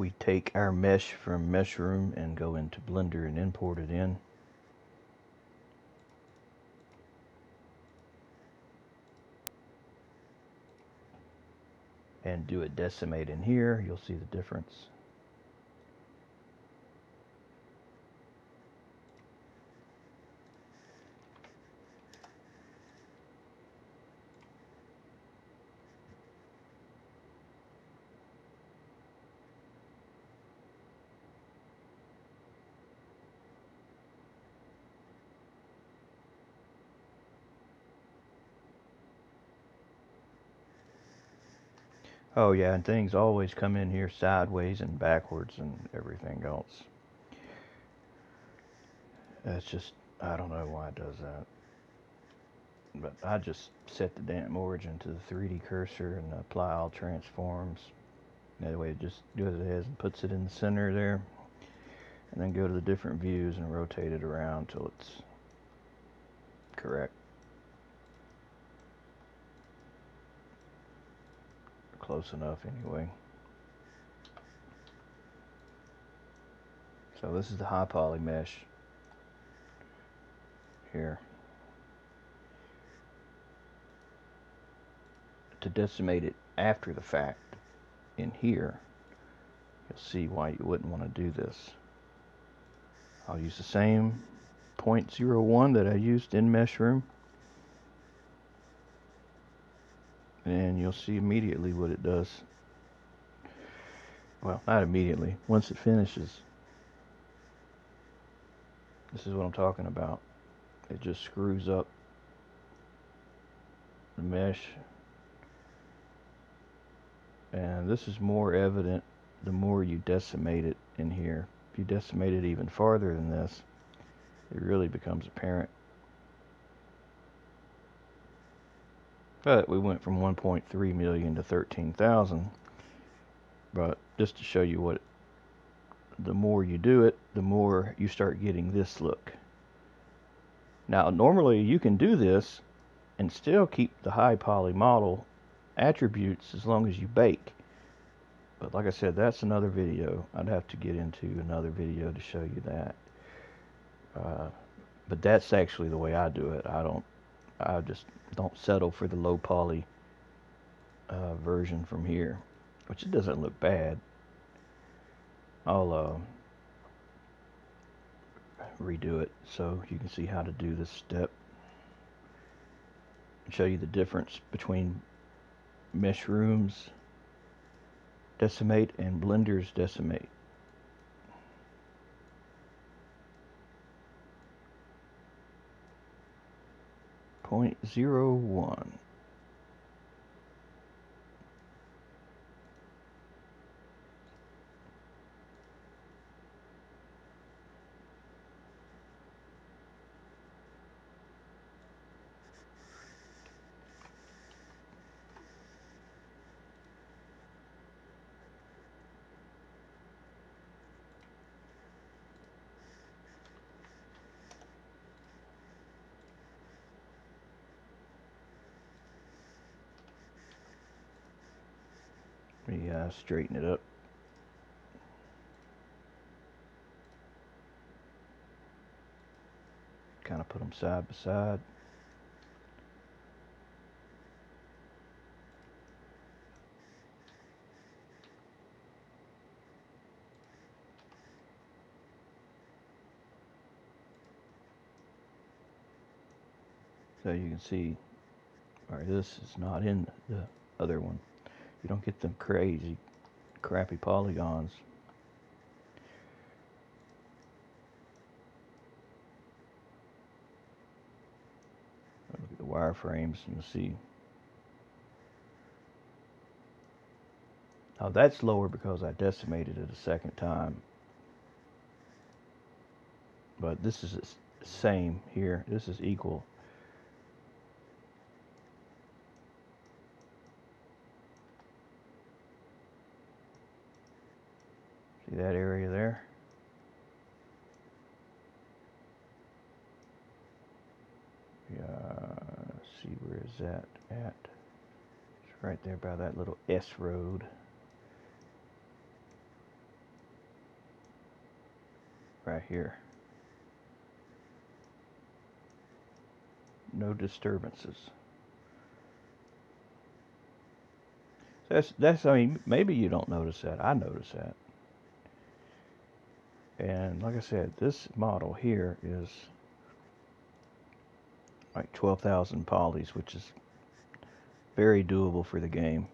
we take our mesh from Meshroom and go into Blender and import it in, and do a decimate in here, you'll see the difference. Oh yeah, and things always come in here sideways and backwards and everything else. That's just, I don't know why it does that. But I just set the damn origin to the 3D cursor and apply all transforms. That way it just goes ahead and puts it in the center there. And then go to the different views and rotate it around till it's correct. Close enough anyway. So this is the high poly mesh here. To decimate it after the fact in here, you'll see why you wouldn't want to do this. I'll use the same 0.01 that I used in Meshroom, and you'll see immediately what it does. Well, not immediately, once it finishes. This is what I'm talking about. It just screws up the mesh, and this is more evident the more you decimate it in here. If you decimate it even farther than this, it really becomes apparent. But we went from 1.3 million to 13,000. But just to show you what, the more you do it, the more you start getting this look. Now normally you can do this and still keep the high poly model attributes as long as you bake. But like I said, that's another video. I'd have to get into another video to show you that. But that's actually the way I do it. I just don't settle for the low poly version from here, which it doesn't look bad. I'll redo it so you can see how to do this step and show you the difference between Meshrooms Decimate and Blender's Decimate. .01. Let me straighten it up. Kind of put them side by side. So you can see, alright, this is not in the other one. You don't get them crazy, crappy polygons. Look at the wireframes and you'll see. Now that's lower because I decimated it a second time. But this is the same here. This is equal. See that area there? Yeah, see, where is that at? It's right there by that little S road. right here. No disturbances. That's I mean, maybe you don't notice that. I notice that. And like I said, this model here is like 12,000 polys, which is very doable for the game.